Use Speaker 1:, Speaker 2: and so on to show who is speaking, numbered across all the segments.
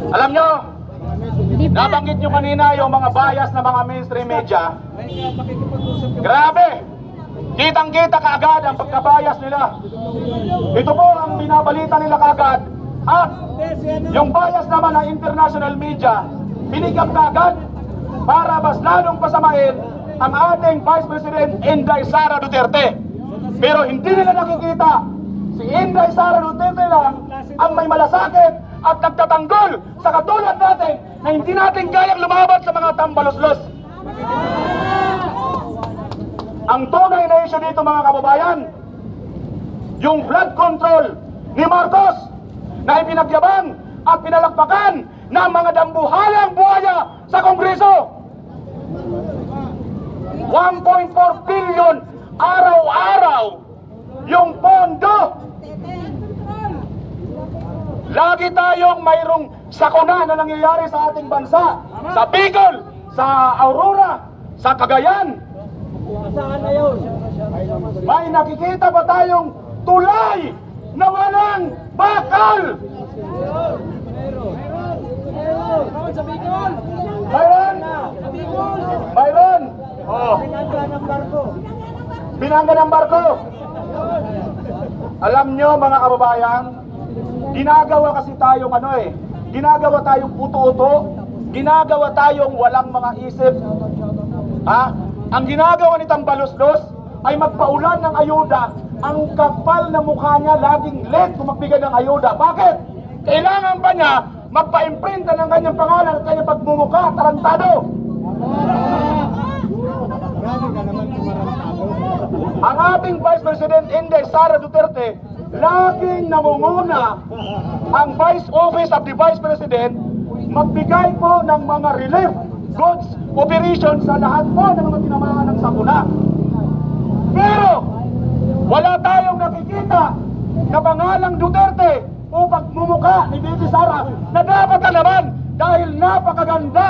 Speaker 1: Alam nyo, nabanggit nyo kanina yung mga bias na mga mainstream media. Grabe! Kitang-kita kaagad ang pagkabayas nila. Ito po ang binabalita nila kaagad. At yung bias naman ng international media, binigyan kaagad para mas lalong pasamain ang ating Vice President Inday Sara Duterte. Pero hindi nila nakikita, si Inday Sara Duterte lang ang may malasakit at nagtatanggol sa katulad natin na hindi natin kayang lumaban sa mga tambaluslos. Ang tunay na issue dito mga kababayan, yung flood control ni Marcos na ipinagyabang at pinalakpakan ng mga dambuhalang buhaya sa Kongreso. 1.4 billion araw-araw yung pondo. Lagi tayong mayroong sakuna na nangyayari sa ating bansa. Sa Bicol, sa Aurora, sa Cagayan. May nakikita pa tayong tulay na walang bakal. Mayroon? Mayroon? Oh. Binangga ng barko. Alam nyo mga kababayan, ginagawa kasi tayong ginagawa tayong uto-uto, ginagawa tayong walang mga isip. Ang ginagawa ni Tambaluslos ay magpaulan ng ayuda. Ang kapal na mukha niya laging late kung magbigay ng ayuda. Bakit? Kailangan ba niya magpa-imprinta ng kanyang pangalan at kanyang pagmumukha, tarantado? Ang ating Vice President Inday Sara Duterte, laging namunguna ang Vice Office of the Vice President magbigay po ng mga relief goods operation sa lahat po ng mga tinamaan ng sakuna. Pero wala tayong nakikita na pangalang Duterte o pagmumukha ni Bibi Sara na dapat na naman dahil napakaganda.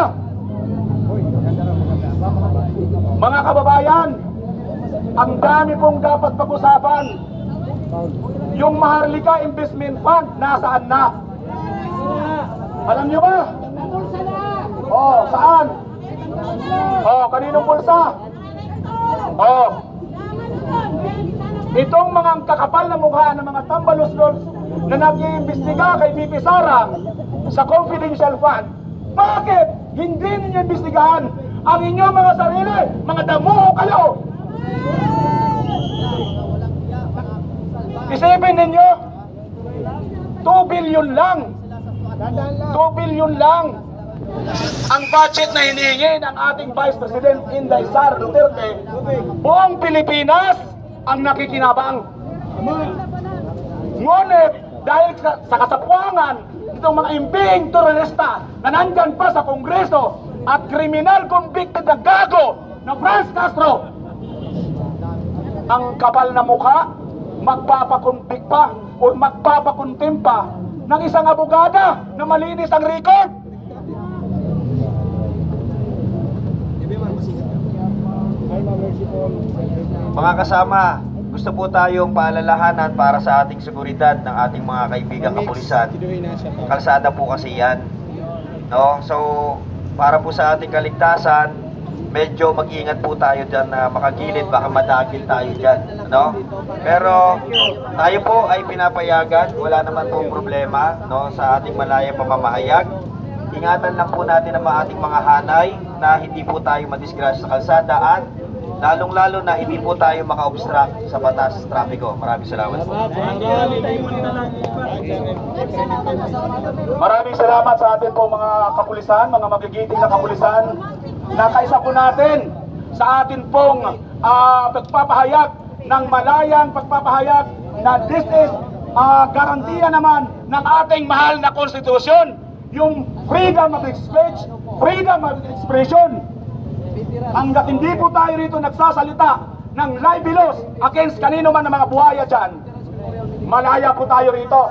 Speaker 1: Mga kababayan, ang dami pong dapat pag-usapan. Yung Maharlika Investment Fund, nasaan na? Alam nyo ba? Oh, saan? Oh, kaninong pulsa? Oh. Itong mga kakapal na mukha ng mga tambaluslos na nag-iimbestiga kay Bibi Sara sa confidential fund. Bakit hindi ninyo imbestigahan ang inyong mga sarili? Mga damo kayo! Isipin ninyo, 2 billion lang. 2 billion lang ang budget na hinihingi ng ating Vice President Inday Sara Duterte. Buong Pilipinas ang nakikinabang. Ngunit dahil sa kasapuangan itong mga imbing terorista na nandyan pa sa Kongreso at criminal convicted na gago na Franz Castro, ang kapal na mukha magpapakuntik pa o magpapakuntim pa ng isang abogada na malinis ang record.
Speaker 2: Mga kasama, gusto po tayong paalalahanan para sa ating seguridad ng ating mga kaibigang kapulisan. Kalsada po kasi yan, no? So para po sa ating kaligtasan, medyo mag-ingat po tayo dyan na makagilid, baka madagil tayo dyan, no? Pero tayo po ay pinapayagan, wala naman po problema, no, sa ating malayang pamamahayag. Ingatan lang po natin ang ating mga hanay na hindi po tayo madisgrasya sa kalsada at lalong-lalo na hindi po tayo maka-obstruct sa batas trapiko. Maraming salamat po.
Speaker 1: Maraming salamat sa atin po mga kapulisan, mga magigiting na kapulisan. Nakaisa po natin sa atin pong pagpapahayag ng malayang pagpapahayag na this is garantiya naman ng ating mahal na konstitusyon, yung freedom of speech, freedom of expression. Hanggat hindi po tayo rito nagsasalita ng libelous against kanino man ng mga buhaya dyan, malaya po tayo rito.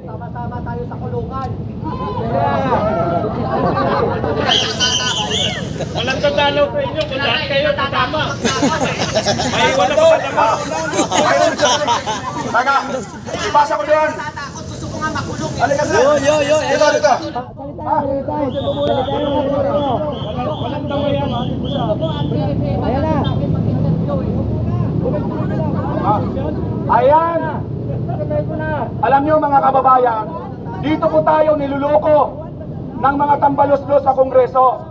Speaker 1: Sama-sama tayo sa kulungan.
Speaker 3: Walang tatalo sa inyo kung lahat kayo tatama. May wala pa naman.
Speaker 1: Taga, ipasa ko doon.
Speaker 4: nga makulong.
Speaker 1: Halika sir. Dito, dito.
Speaker 3: Walang daw yan.
Speaker 1: Ayan. Alam nyo mga kababayan, dito po tayo niluloko ng mga tambalos-los sa Kongreso.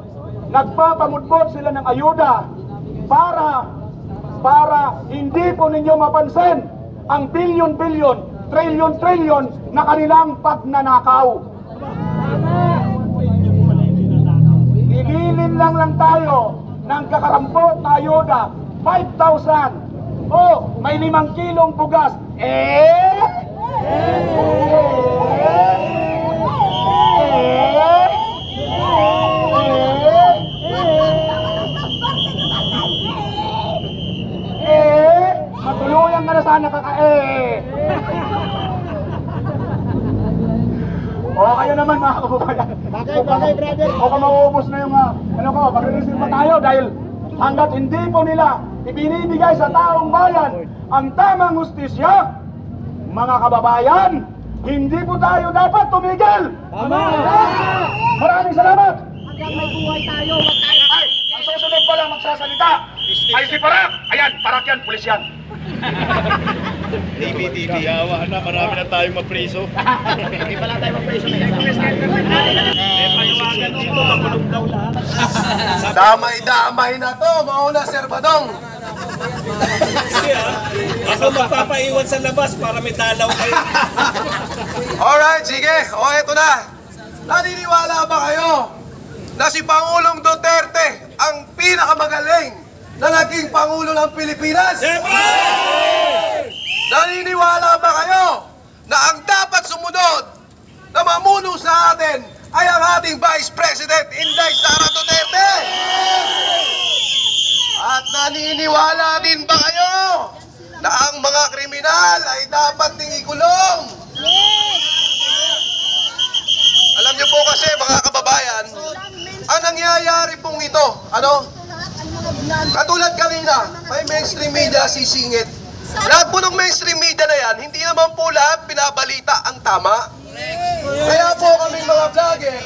Speaker 1: Nagpapamudbot sila ng ayuda para hindi po ninyo mapansin ang bilyon-bilyon, trilyon-trilyon na kanilang pagnanakaw. Igilin lang tayo ng kakarampot na ayuda, 5,000. Oh, may 5 kilong bugas. Matuluyan ka na sana O kayo naman mga kababayan.
Speaker 3: Bagay, brother.
Speaker 1: O kung mauubos na yung magre-receive pa tayo dahil hanggat hindi po nila ibinibigay sa taong bayan ang tamang hustisya, mga kababayan, hindi po tayo dapat tumigil.
Speaker 3: Tama.
Speaker 1: Maraming salamat.
Speaker 4: Hanggang may buhay tayo, wag tayo.
Speaker 1: Ay, ang susunod pala magsasalita ay si Parak. Ayan, Parak yan, pulis yan.
Speaker 3: TV. Yawa na, marami na tayong mapriso.
Speaker 4: Hindi pala tayo mapreso na yan.
Speaker 3: Paliwangan dito, makulong daw lahat.
Speaker 5: Damay-damay na to, mauna Sir Badong.
Speaker 3: Ako magpapaiwan sa labas para may dalaw kayo.
Speaker 5: Alright, sige. O, eto na. Naniniwala ba kayo na si Pangulong Duterte ang pinakamagaling na naging Pangulo ng Pilipinas? Naniniwala ba kayo na ang dapat sumunod na mamuno sa atin ay ang ating Vice President Inday Sara Duterte? At naniniwala din ba kayo na ang mga kriminal ay dapat ding ikulong? Alam niyo po kasi mga kababayan, ang nangyayari pong ito, katulad kanina, may mainstream media sisingit. Lahat po ng mainstream media na yan, hindi naman po lahat pinabalita ang tama. Kaya po kami mga vlogger,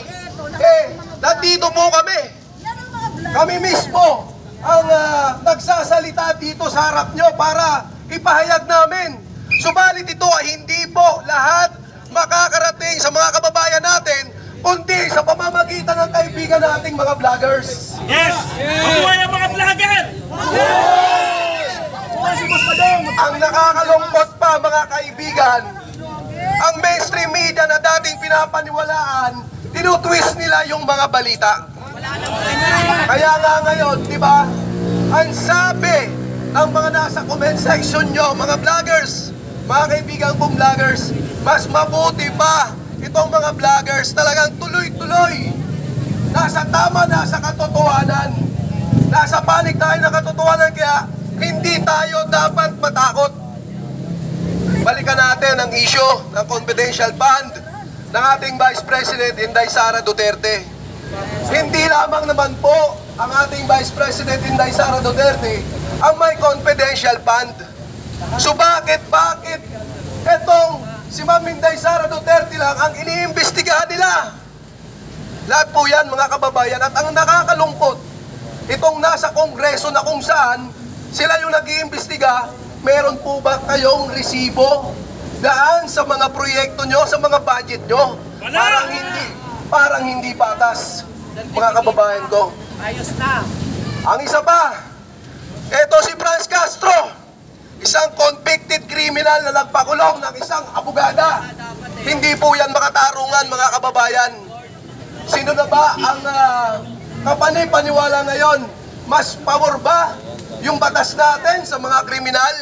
Speaker 5: nandito po kami. Kami mismo ang nagsasalita dito sa harap nyo para ipahayag namin. Subalit ito ay hindi po lahat makakarating sa mga kababayan natin, kundi sa pamamagitan ng kaibigan nating mga vloggers.
Speaker 3: Yes! Mabuhay ang mga vlogger!
Speaker 5: Ang nakakalungkot pa mga kaibigan, ang mainstream media na dating pinapaniwalaan, tinutwist nila yung mga balita. Kaya nga ngayon, di ba, ang sabi ng mga nasa comment section nyo, mga vloggers, mga kaibigan kong vloggers, mas mabuti pa itong mga vloggers talagang tuloy-tuloy. Nasa tama, nasa katotohanan. Nasa panig tayo ng katotohanan, kaya hindi tayo dapat matakot. Balikan natin ang issue ng confidential fund ng ating Vice President Inday Sara Duterte. Hindi lamang naman po ang ating Vice President Inday Sara Duterte ang may confidential fund. So bakit etong si Ma'am Inday Sara Duterte lang ang iniimbestigahan nila? Lahat po yan mga kababayan, at ang nakakalungkot, itong nasa Kongreso na kung saan sila yung nag-iimbestiga, meron po ba kayong resibo daan sa mga proyekto nyo, sa mga budget nyo? Parang hindi patas, mga kababayan ko.
Speaker 4: Ayos na.
Speaker 5: Ang isa pa, eto si Franz Castro, isang convicted criminal na nagpakulong ng isang abogada. Hindi po yan makatarungan mga kababayan. Sino na ba ang kapanipaniwala ngayon? Mas pabor ba yung batas natin sa mga kriminal?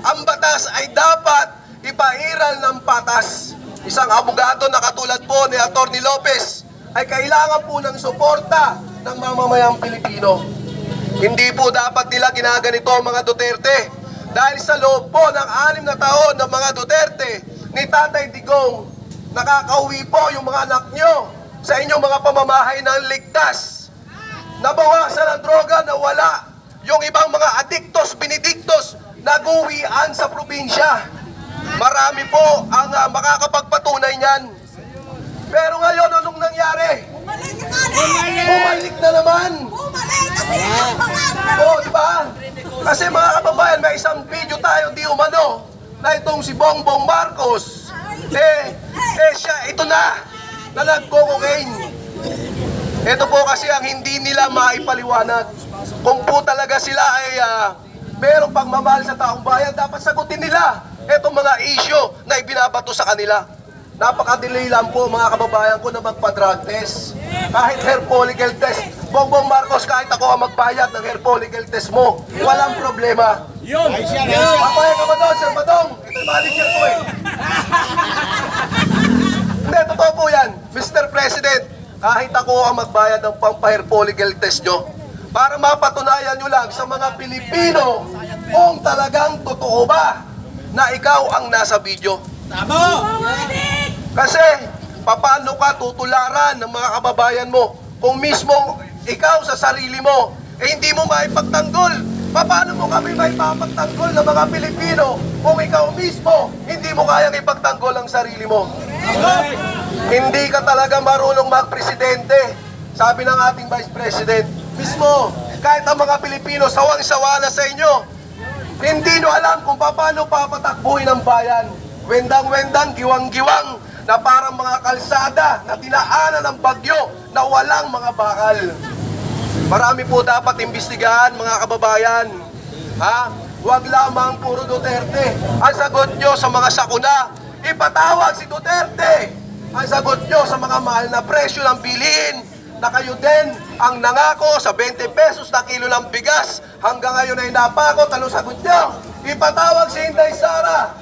Speaker 5: Ang batas ay dapat ipairal ng patas. Isang abogado na katulad po ni Atty. Lopez ay kailangan po ng suporta ng mamamayang Pilipino. Hindi po dapat nila ginaganito mga Duterte. Dahil sa loob po ng 6 na taon ng mga Duterte ni Tatay Digong, nakakauwi po yung mga anak nyo sa inyong mga pamamahay ng ligtas. Nabawasan ang droga, nawala yung ibang mga adiktos, binidiktos, naguwian sa probinsya. Marami po ang makakapagpatunay niyan. Pero ngayon, anong nangyari? Bumalik na naman. Oo, di ba? Kasi mga kababayan, may isang video tayo di umano na itong si Bongbong Marcos. Siya, ito na nagko-cocaine. Ito po kasi ang hindi nila maipaliwanag. Kung po talaga sila ay merong pagmamahal sa taong bayan, dapat sagutin nila itong mga issue na ibinabato sa kanila. Napakadali lang po mga kababayan ko na magpa-drug test. Kahit hair follicle test. Bongbong Marcos, kahit ako ang magbayad ng hair follicle test mo, walang problema.
Speaker 3: Yun!
Speaker 5: Papayag ka ba doon, Sir Badong? Ito yung manager ko eh. Hindi, totoo po yan. Mr. President, kahit ako ang magbayad ng pang-hair follicle test nyo, para mapatunayan nyo lang sa mga Pilipino kung talagang totoo ba na ikaw ang nasa video. Kasi, paano ka tutularan ng mga kababayan mo kung mismo ikaw sa sarili mo, hindi mo maipagtanggol? Paano mo kami maipapagtanggol ng mga Pilipino kung ikaw mismo hindi mo kayang ipagtanggol ang sarili mo? Hindi ka talaga marunong magpresidente, sabi ng ating Vice President. Mismo, kahit ang mga Pilipino sawang-sawa na sa inyo, hindi nyo alam kung paano papatakbuhin ang bayan. Wendang-wendang, giwang-giwang, na parang mga kalsada na dinaanan ng bagyo na walang mga bakal. Marami po dapat imbestigahan mga kababayan. Huwag lamang puro Duterte. Ang sagot nyo sa mga sakuna, ipatawag si Duterte. Ang sagot nyo sa mga mahal na presyo ng bilihin, na kayo din ang nangako sa 20 pesos na kilo ng bigas, hanggang ngayon ay napakot. Ano sagot nyo? Ipatawag si Inday Sara.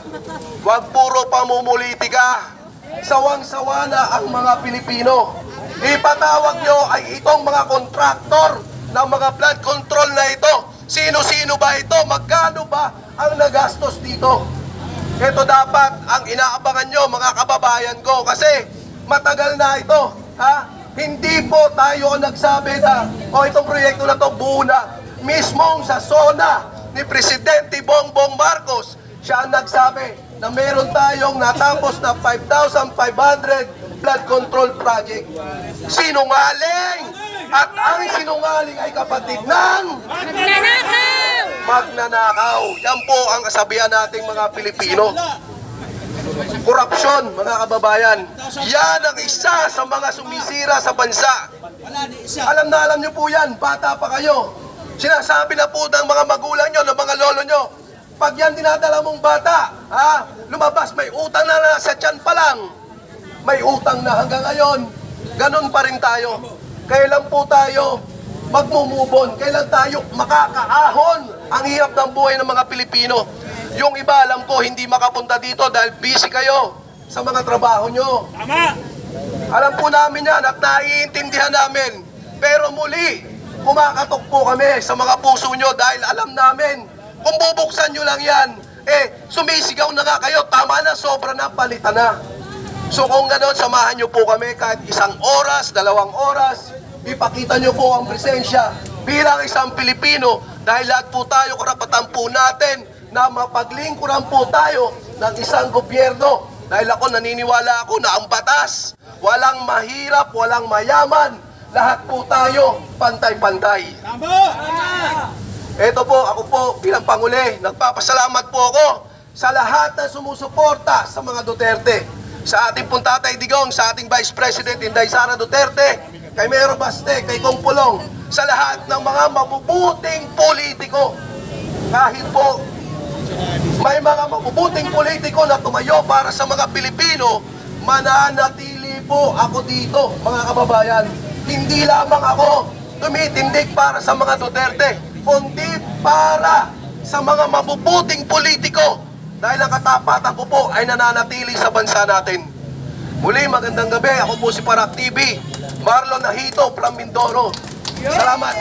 Speaker 5: Huwag puro pamumulitika. Sawang-sawa na ang mga Pilipino. Ipatawag nyo ay itong mga kontraktor ng mga flood control na ito. Sino-sino ba ito? Magkano ba ang nagastos dito? Ito dapat ang inaabangan nyo mga kababayan ko, kasi matagal na ito. Hindi po tayo nagsabi na itong proyekto na to buo na. Mismong sa SONA ni Presidente Bongbong Marcos, siya ang nagsabi na meron tayong natapos na 5,500 flood control project. Sinungaling! At ang sinungaling ay kapatid ng magnanakaw. Yan po ang kasabihan nating mga Pilipino. Korupsyon, mga kababayan. Yan ang isa sa mga sumisira sa bansa. Alam na alam nyo po yan, bata pa kayo. Sinasabi na po ng mga magulang nyo, ng mga lolo nyo, pag yan dinadala mong bata, lumabas, may utang na sa tiyan pa lang. May utang na hanggang ngayon. Ganon pa rin tayo. Kailan po tayo magmumubon? Kailan tayo makakaahon? Ang hirap ng buhay ng mga Pilipino. Yung iba, alam ko, hindi makapunta dito dahil busy kayo sa mga trabaho nyo.
Speaker 3: Tama!
Speaker 5: Alam po namin yan at naiintindihan namin. Pero muli, kumakatok po kami sa mga puso nyo dahil alam namin, kung bubuksan nyo lang yan, sumisigaw na nga kayo, tama na, sobra na, palitan na. So kung gano'n, samahan nyo po kami kahit 1 oras, 2 oras, ipakita nyo po ang presensya bilang isang Pilipino, dahil lahat po tayo, karapatan po natin na mapaglingkuran po tayo ng isang gobyerno. Dahil ako, naniniwala ako na ang batas, walang mahirap, walang mayaman, lahat po tayo pantay-pantay. Ito po, ako po bilang Panguli, nagpapasalamat po ako sa lahat na sumusuporta sa mga Duterte. Sa ating pong Tatay Digong, sa ating Vice President Inday Sara Duterte, kay Mayor Baste, kay Kong Pulong, sa lahat ng mga mabubuting politiko. Kahit po may mga mabubuting politiko na tumayo para sa mga Pilipino, mananatili po ako dito, mga kababayan. Hindi lamang ako tumitindig para sa mga Duterte, kundi para sa mga mabubuting politiko, dahil ang katapatan ko po ay nananatili sa bansa natin. Muli, magandang gabi. Ako po si Parak TV, Marlon Nahito from Mindoro. Salamat.